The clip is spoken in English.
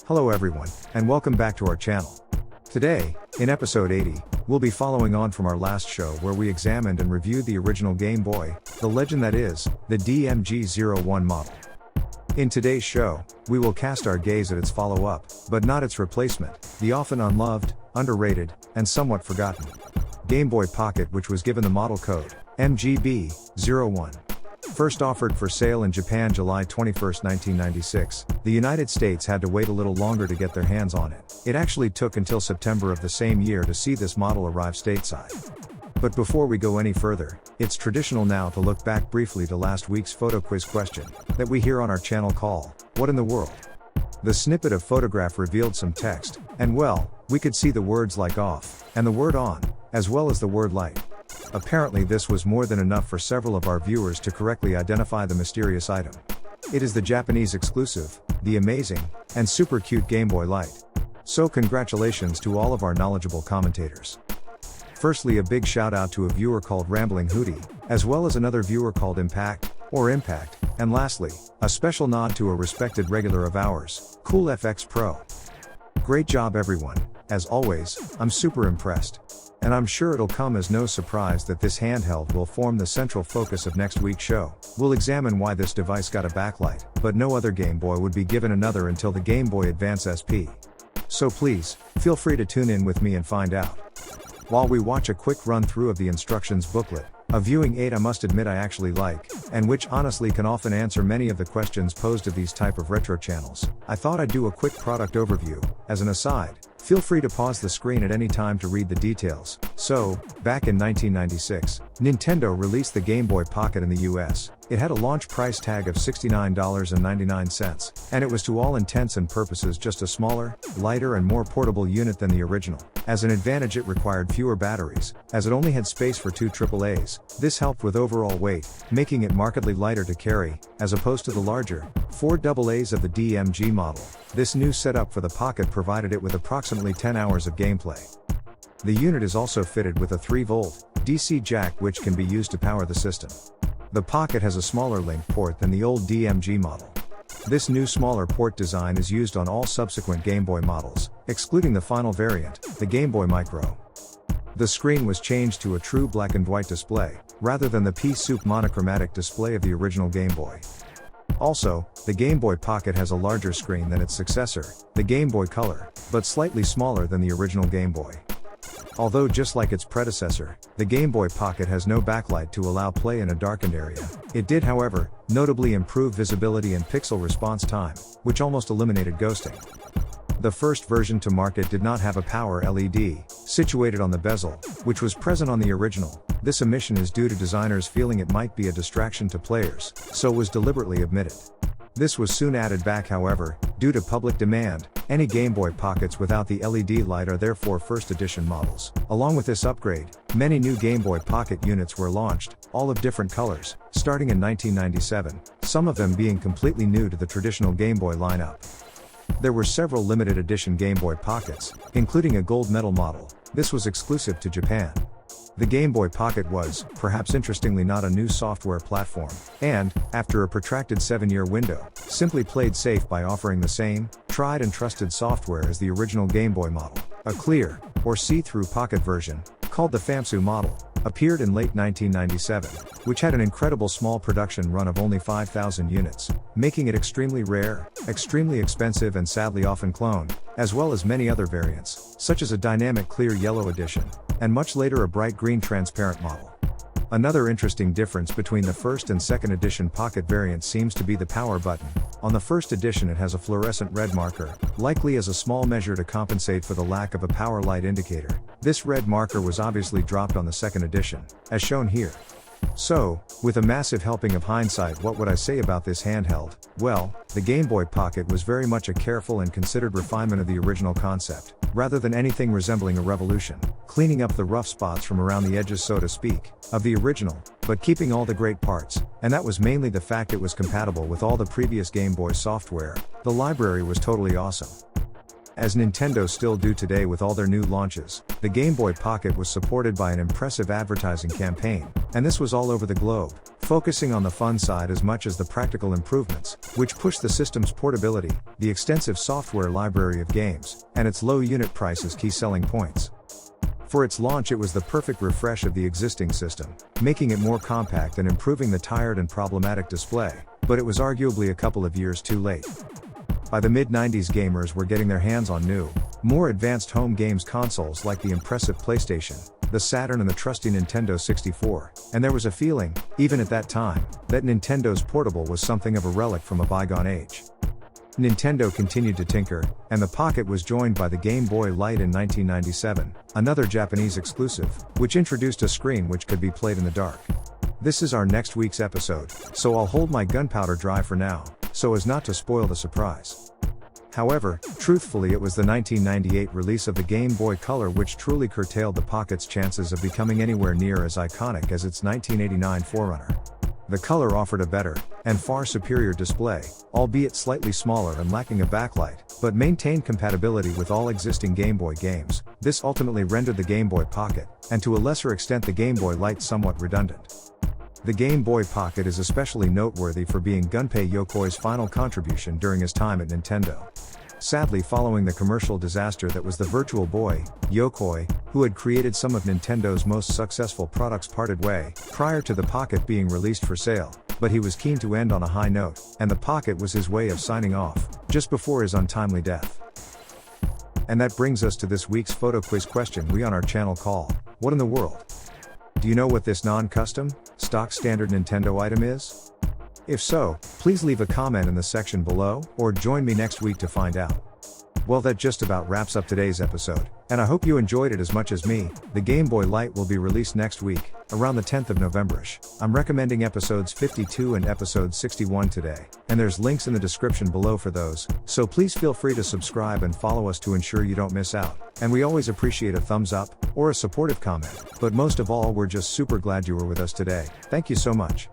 Hello everyone, and welcome back to our channel. Today, in episode 80, we'll be following on from our last show where we examined and reviewed the original Game Boy, the legend that is, the DMG-01 model. In today's show, we will cast our gaze at its follow-up, but not its replacement, the often unloved, underrated, and somewhat forgotten Game Boy Pocket, which was given the model code MGB-01. First offered for sale in Japan July 21, 1996, the United States had to wait a little longer to get their hands on it. It actually took until September of the same year to see this model arrive stateside. But before we go any further, it's traditional now to look back briefly to last week's photo quiz question that we hear on our channel call, What in the World? The snippet of photograph revealed some text, and well, we could see the words like off, and the word on, as well as the word light. Apparently this was more than enough for several of our viewers to correctly identify the mysterious item. It is the Japanese exclusive, the amazing, and super cute Game Boy Light. So congratulations to all of our knowledgeable commentators. Firstly, a big shout out to a viewer called Rambling Hootie, as well as another viewer called Impact, and lastly, a special nod to a respected regular of ours, CoolFX Pro. Great job everyone, as always, I'm super impressed. And I'm sure it'll come as no surprise that this handheld will form the central focus of next week's show. We'll examine why this device got a backlight, but no other Game Boy would be given another until the Game Boy Advance SP. So please, feel free to tune in with me and find out. While we watch a quick run through of the instructions booklet, a viewing aid I must admit I actually like, and which honestly can often answer many of the questions posed to these type of retro channels, I thought I'd do a quick product overview. As an aside, feel free to pause the screen at any time to read the details. So, back in 1996, Nintendo released the Game Boy Pocket in the US. It had a launch price tag of $69.99, and it was to all intents and purposes just a smaller, lighter and more portable unit than the original. As an advantage, it required fewer batteries, as it only had space for 2 AAAs. This helped with overall weight, making it markedly lighter to carry, as opposed to the larger, 4 AAAs of the DMG model. This new setup for the Pocket provided it with approximately 10 hours of gameplay. The unit is also fitted with a 3-volt DC jack which can be used to power the system. The Pocket has a smaller link port than the old DMG model. This new smaller port design is used on all subsequent Game Boy models, excluding the final variant, the Game Boy Micro. The screen was changed to a true black and white display, rather than the pea-soup monochromatic display of the original Game Boy. Also, the Game Boy Pocket has a larger screen than its successor, the Game Boy Color, but slightly smaller than the original Game Boy. Although just like its predecessor, the Game Boy Pocket has no backlight to allow play in a darkened area. It did, however, notably improve visibility and pixel response time, which almost eliminated ghosting. The first version to market did not have a power LED, situated on the bezel, which was present on the original. This omission is due to designers feeling it might be a distraction to players, so was deliberately omitted. This was soon added back, however, due to public demand. Any Game Boy Pockets without the LED light are therefore first edition models. Along with this upgrade, many new Game Boy Pocket units were launched, all of different colors, starting in 1997, some of them being completely new to the traditional Game Boy lineup. There were several limited edition Game Boy Pockets, including a gold medal model. This was exclusive to Japan. The Game Boy Pocket was, perhaps interestingly, not a new software platform, and, after a protracted 7-year window, simply played safe by offering the same, tried and trusted software as the original Game Boy model. A clear, or see-through pocket version, called the FAMSU model, appeared in late 1997, which had an incredible small production run of only 5,000 units, making it extremely rare, extremely expensive and sadly often cloned, as well as many other variants, such as a dynamic clear yellow edition, and much later a bright green transparent model. Another interesting difference between the first and second edition Pocket variants seems to be the power button. On the first edition it has a fluorescent red marker, likely as a small measure to compensate for the lack of a power light indicator. This red marker was obviously dropped on the second edition, as shown here. So, with a massive helping of hindsight, what would I say about this handheld? Well, the Game Boy Pocket was very much a careful and considered refinement of the original concept, rather than anything resembling a revolution, cleaning up the rough spots from around the edges, so to speak, of the original, but keeping all the great parts, and that was mainly the fact it was compatible with all the previous Game Boy software. The library was totally awesome. As Nintendo still do today with all their new launches, the Game Boy Pocket was supported by an impressive advertising campaign, and this was all over the globe, focusing on the fun side as much as the practical improvements, which pushed the system's portability, the extensive software library of games, and its low unit price as key selling points. For its launch, it was the perfect refresh of the existing system, making it more compact and improving the tired and problematic display, but it was arguably a couple of years too late. By the mid-90s, gamers were getting their hands on new, more advanced home games consoles like the impressive PlayStation, the Saturn and the trusty Nintendo 64, and there was a feeling, even at that time, that Nintendo's portable was something of a relic from a bygone age. Nintendo continued to tinker, and the Pocket was joined by the Game Boy Light in 1997, another Japanese exclusive, which introduced a screen which could be played in the dark. This is our next week's episode, so I'll hold my gunpowder dry for now, so as not to spoil the surprise. However, truthfully, it was the 1998 release of the Game Boy Color which truly curtailed the Pocket's chances of becoming anywhere near as iconic as its 1989 forerunner. The Color offered a better, and far superior display, albeit slightly smaller and lacking a backlight, but maintained compatibility with all existing Game Boy games. This ultimately rendered the Game Boy Pocket, and to a lesser extent the Game Boy Light, somewhat redundant. The Game Boy Pocket is especially noteworthy for being Gunpei Yokoi's final contribution during his time at Nintendo. Sadly, following the commercial disaster that was the Virtual Boy, Yokoi, who had created some of Nintendo's most successful products, parted way prior to the Pocket being released for sale, but he was keen to end on a high note, and the Pocket was his way of signing off, just before his untimely death. And that brings us to this week's photo quiz question we on our channel call, "What in the world? Do you know what this non-custom, stock standard Nintendo item is?" If so, please leave a comment in the section below, or join me next week to find out. Well, that just about wraps up today's episode, and I hope you enjoyed it as much as me. The Game Boy Light will be released next week, around the 10th of November-ish. I'm recommending episodes 52 and episode 61 today, and there's links in the description below for those, so please feel free to subscribe and follow us to ensure you don't miss out. And we always appreciate a thumbs up, or a supportive comment, but most of all, we're just super glad you were with us today. Thank you so much.